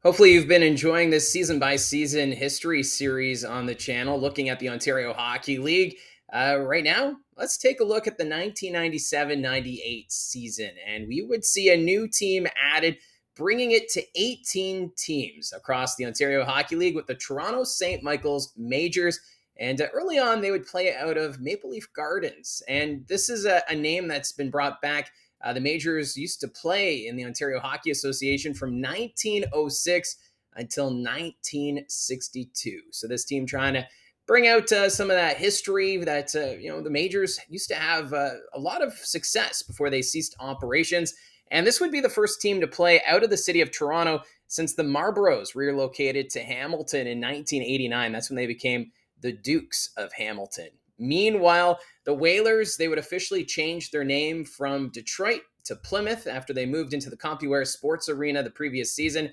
Hopefully, you've been enjoying this season by season history series on the channel, looking at the Ontario Hockey League. Right now, let's take a look at the 1997-98 season, and we would see a new team added, bringing it to 18 teams across the Ontario Hockey League with the Toronto St. Michael's Majors. And early on, they would play out of Maple Leaf Gardens. And this is a name that's been brought back. The Majors used to play in the Ontario Hockey Association from 1906 until 1962. So this team trying to bring out some of that history that the Majors used to have a lot of success before they ceased operations. And this would be the first team to play out of the city of Toronto since the Marlboros relocated to Hamilton in 1989. That's when they became the Dukes of Hamilton. Meanwhile, the Whalers, they would officially change their name from Detroit to Plymouth after they moved into the CompuWare Sports Arena the previous season.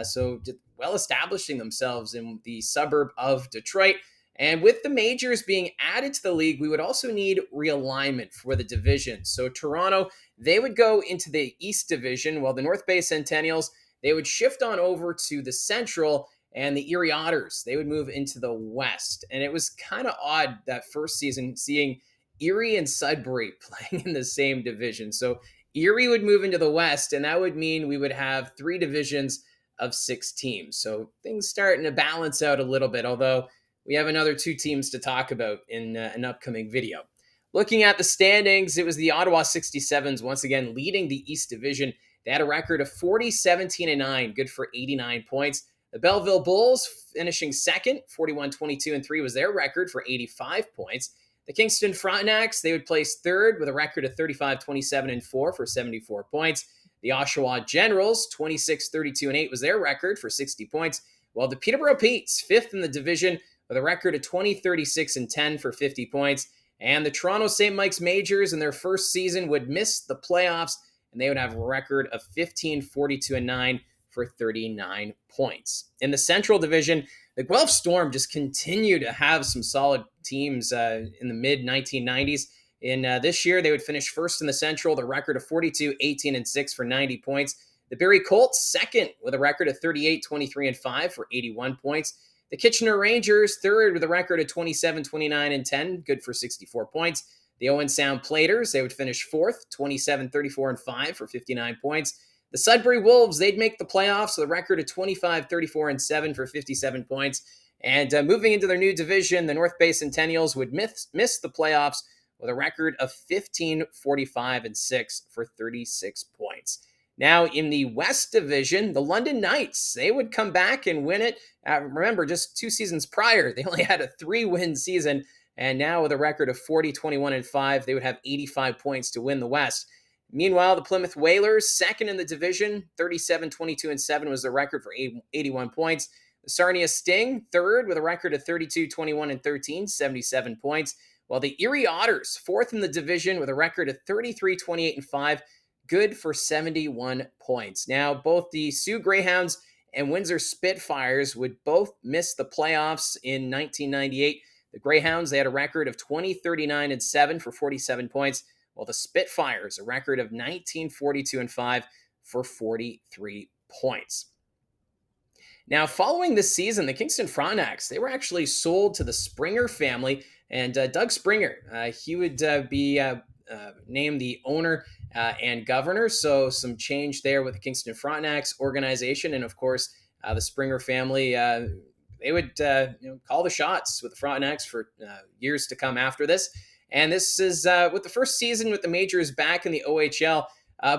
So well establishing themselves in the suburb of Detroit. And with the Majors being added to the league, we would also need realignment for the division. So Toronto, they would go into the East Division, while the North Bay Centennials, they would shift on over to the Central, and the Erie Otters, they would move into the West. And it was kind of odd that first season seeing Erie and Sudbury playing in the same division. So Erie would move into the West, and that would mean we would have three divisions of six teams. So things starting to balance out a little bit, although we have another two teams to talk about in an upcoming video. Looking at the standings, it was the Ottawa 67s once again leading the East Division. They had a record of 40-17-9, good for 89 points. The Belleville Bulls finishing second, 41-22-3 was their record for 85 points. The Kingston Frontenacs, they would place third with a record of 35-27-4 for 74 points. The Oshawa Generals, 26-32-8 was their record for 60 points, while the Peterborough Petes, fifth in the division with a record of 20-36-10 for 50 points. And the Toronto St. Mike's Majors in their first season would miss the playoffs, and they would have a record of 15-42-9 for 39 points. In the Central Division, the Guelph Storm just continue to have some solid teams in the mid 1990s. In this year, they would finish first in the Central, the record of 42-18-6 for 90 points. The Barrie Colts, second with a record of 38-23-5 for 81 points. The Kitchener Rangers, third with a record of 27-29-10, good for 64 points. The Owen Sound Platers, they would finish fourth, 27-34-5 for 59 points. The Sudbury Wolves, they'd make the playoffs with a record of 25-34-7 for 57 points. And moving into their new division, the North Bay Centennials would miss the playoffs with a record of 15-45-6 for 36 points. Now, in the West Division, the London Knights, they would come back and win it. Remember, just 2 seasons prior, they only had a 3-win season. And now with a record of 40-21-5, they would have 85 points to win the West. Meanwhile, the Plymouth Whalers, second in the division, 37-22-7 was the record for 81 points. The Sarnia Sting, third with a record of 32-21-13, 77 points. While the Erie Otters, fourth in the division with a record of 33-28-5, good for 71 points. Now, both the Sioux Greyhounds and Windsor Spitfires would both miss the playoffs in 1998. The Greyhounds, they had a record of 20-39-7 for 47 points. While the Spitfires, a record of 19-42-5 for 43 points. Now, following this season, the Kingston Frontenacs, they were actually sold to the Springer family, and Doug Springer, he would be named the owner and governor, so some change there with the Kingston Frontenacs organization, and of course, the Springer family, they would call the shots with the Frontenacs for years to come after this. And this is with the first season with the Majors back in the OHL.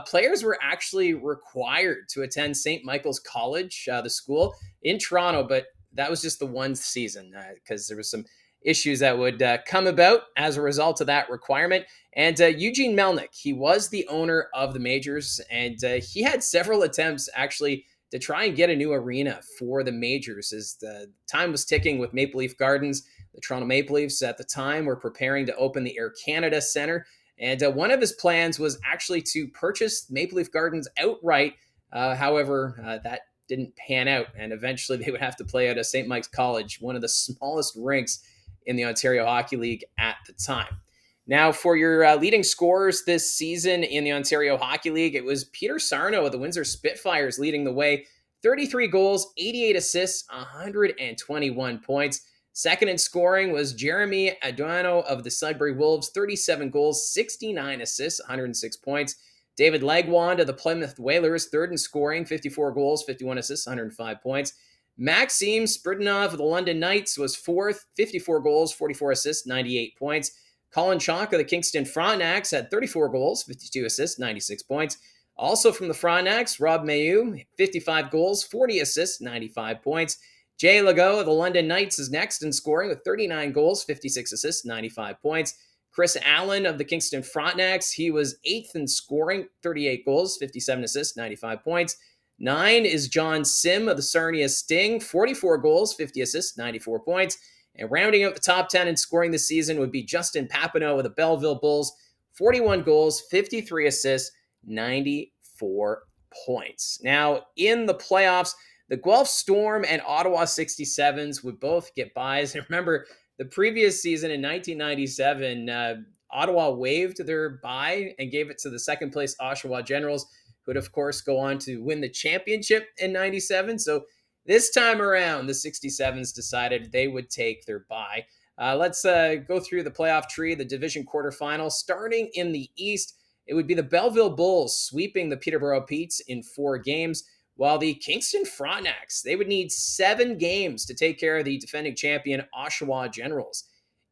Players were actually required to attend St. Michael's College, the school in Toronto, but that was just the one season because there was some issues that would come about as a result of that requirement. And Eugene Melnick, he was the owner of the Majors, and he had several attempts actually to try and get a new arena for the Majors as the time was ticking with Maple Leaf Gardens. The Toronto Maple Leafs at the time were preparing to open the Air Canada Centre. And one of his plans was actually to purchase Maple Leaf Gardens outright. However, that didn't pan out. And eventually they would have to play at a St. Mike's College, one of the smallest rinks in the Ontario Hockey League at the time. Now, for your leading scorers this season in the Ontario Hockey League, it was Peter Sarno of the Windsor Spitfires leading the way, 33 goals, 88 assists, 121 points. Second in scoring was Jeremy Aduano of the Sudbury Wolves, 37 goals, 69 assists, 106 points. David Legwand of the Plymouth Whalers, third in scoring, 54 goals, 51 assists, 105 points. Maxim Spridunov of the London Knights was fourth, 54 goals, 44 assists, 98 points. Colin Chalk of the Kingston Frontenacs had 34 goals, 52 assists, 96 points. Also from the Frontenacs, Rob Mayu, 55 goals, 40 assists, 95 points. Jay Legault of the London Knights is next in scoring with 39 goals, 56 assists, 95 points. Chris Allen of the Kingston Frontenacs, he was eighth in scoring, 38 goals, 57 assists, 95 points. 9 is John Sim of the Sarnia Sting, 44 goals, 50 assists, 94 points. And rounding out the top 10 in scoring this season would be Justin Papineau of the Belleville Bulls, 41 goals, 53 assists, 94 points. Now, in the playoffs, the Guelph Storm and Ottawa 67s would both get buys. And remember, the previous season in 1997, Ottawa waived their bye and gave it to the second place Oshawa Generals, who would, of course, go on to win the championship in 97. So this time around, the 67s decided they would take their bye. Let's go through the playoff tree, the division quarterfinal. Starting in the East, it would be the Belleville Bulls sweeping the Peterborough Petes in 4 games, while the Kingston Frontenacs, they would need 7 games to take care of the defending champion Oshawa Generals.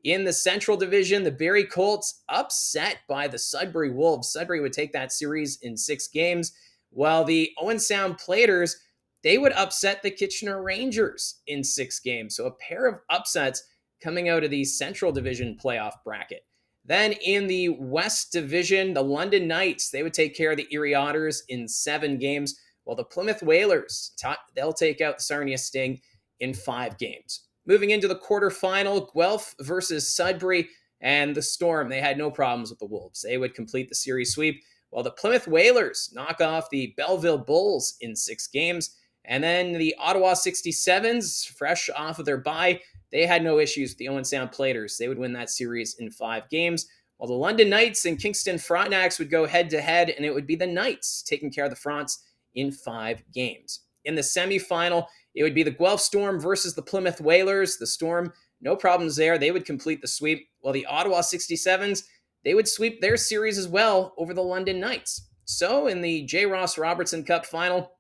In the Central Division, the Barrie Colts upset by the Sudbury Wolves. Sudbury would take that series in 6 games, while the Owen Sound Platers, they would upset the Kitchener Rangers in 6 games. So a pair of upsets coming out of the Central Division playoff bracket. Then in the West Division, the London Knights, they would take care of the Erie Otters in 7 games, while the Plymouth Whalers, they'll take out the Sarnia Sting in 5 games. Moving into the quarterfinal, Guelph versus Sudbury, and the Storm, they had no problems with the Wolves. They would complete the series sweep, while the Plymouth Whalers knock off the Belleville Bulls in 6 games. And then the Ottawa 67s, fresh off of their bye, they had no issues with the Owen Sound Platers. They would win that series in 5 games, while the London Knights and Kingston Frontenacs would go head-to-head, and it would be the Knights taking care of the Fronts in 5 games. In the semifinal, it would be the Guelph Storm versus the Plymouth Whalers. The Storm, no problems there. They would complete the sweep, while the Ottawa 67s, they would sweep their series as well over the London Knights. So in the J. Ross Robertson Cup final,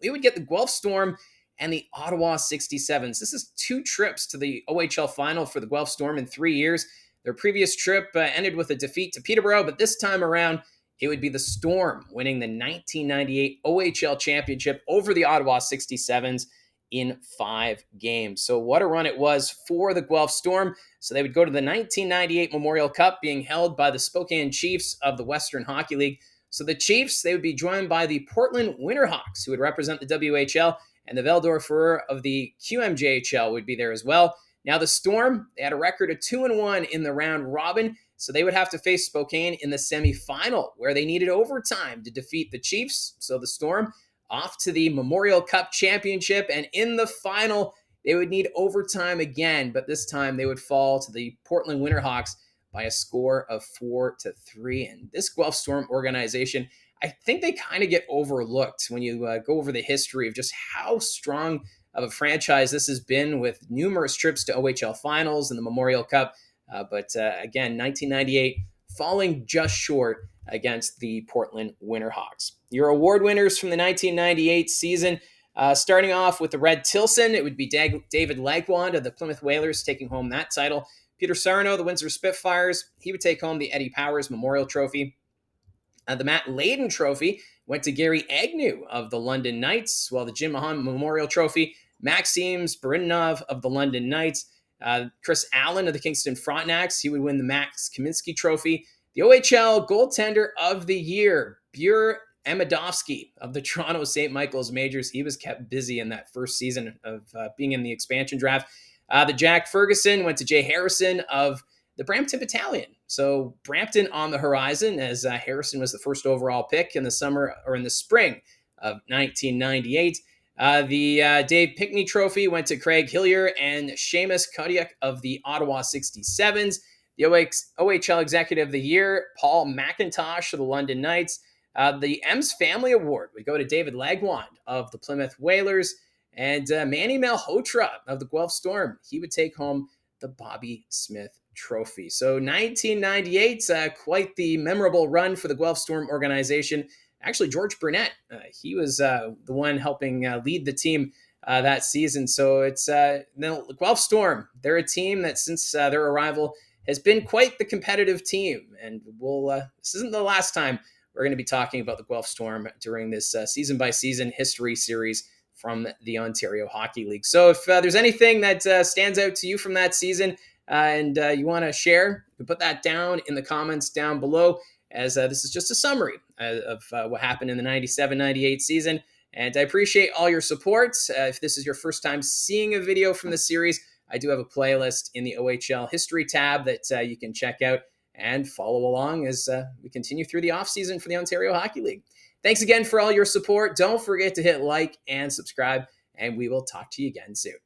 we would get the Guelph Storm and the Ottawa 67s. This is 2 trips to the OHL final for the Guelph Storm in 3 years. Their previous trip ended with a defeat to Peterborough, but this time around, it would be the Storm winning the 1998 OHL Championship over the Ottawa 67s in 5 games. So what a run it was for the Guelph Storm. So they would go to the 1998 Memorial Cup being held by the Spokane Chiefs of the Western Hockey League. So the Chiefs, they would be joined by the Portland Winterhawks, who would represent the WHL, and the Val-d'Or of the QMJHL would be there as well. Now the Storm, they had a record of 2-1 in the round robin, so they would have to face Spokane in the semifinal, where they needed overtime to defeat the Chiefs. So the Storm off to the Memorial Cup Championship, and in the final, they would need overtime again, but this time they would fall to the Portland Winterhawks by a score of 4-3. And this Guelph Storm organization, I think they kind of get overlooked when you go over the history of just how strong of a franchise this has been, with numerous trips to OHL finals and the Memorial Cup. But again, 1998 falling just short against the Portland Winterhawks. Your award winners from the 1998 season, starting off with the Red Tilson, it would be David Legwand of the Plymouth Whalers taking home that title. Peter Sarno, the Windsor Spitfires, he would take home the Eddie Powers Memorial Trophy. The Matt Layden Trophy went to Gary Agnew of the London Knights, while the Jim Mahan Memorial Trophy, Maxim Spridunov of the London Knights, Chris Allen of the Kingston Frontenacs, he would win the Max Kaminsky Trophy. The OHL Goaltender of the Year, Bure Amidovsky of the Toronto St. Michael's Majors. He was kept busy in that first season of being in the expansion draft. The Jack Ferguson went to Jay Harrison of the Brampton Battalion. So Brampton on the horizon, as Harrison was the first overall pick in the spring of 1998. The Dave Pinkney Trophy went to Craig Hillier and Seamus Kodiak of the Ottawa 67s. The OHL Executive of the Year, Paul McIntosh of the London Knights. The M's Family Award would go to David Lagwand of the Plymouth Whalers, and Manny Malhotra of the Guelph Storm. He would take home the Bobby Smith Trophy. So 1998, quite the memorable run for the Guelph Storm organization. Actually, George Burnett, he was the one helping lead the team that season. So it's the Guelph Storm. They're a team that since their arrival has been quite the competitive team. And this isn't the last time we're going to be talking about the Guelph Storm during this season by season history series from the Ontario Hockey League. So if there's anything that stands out to you from that season and you want to share, you can put that down in the comments down below, as this is just a summary of what happened in the 97-98 season. And I appreciate all your support. If this is your first time seeing a video from the series, I do have a playlist in the OHL History tab that you can check out and follow along as we continue through the offseason for the Ontario Hockey League. Thanks again for all your support. Don't forget to hit like and subscribe, and we will talk to you again soon.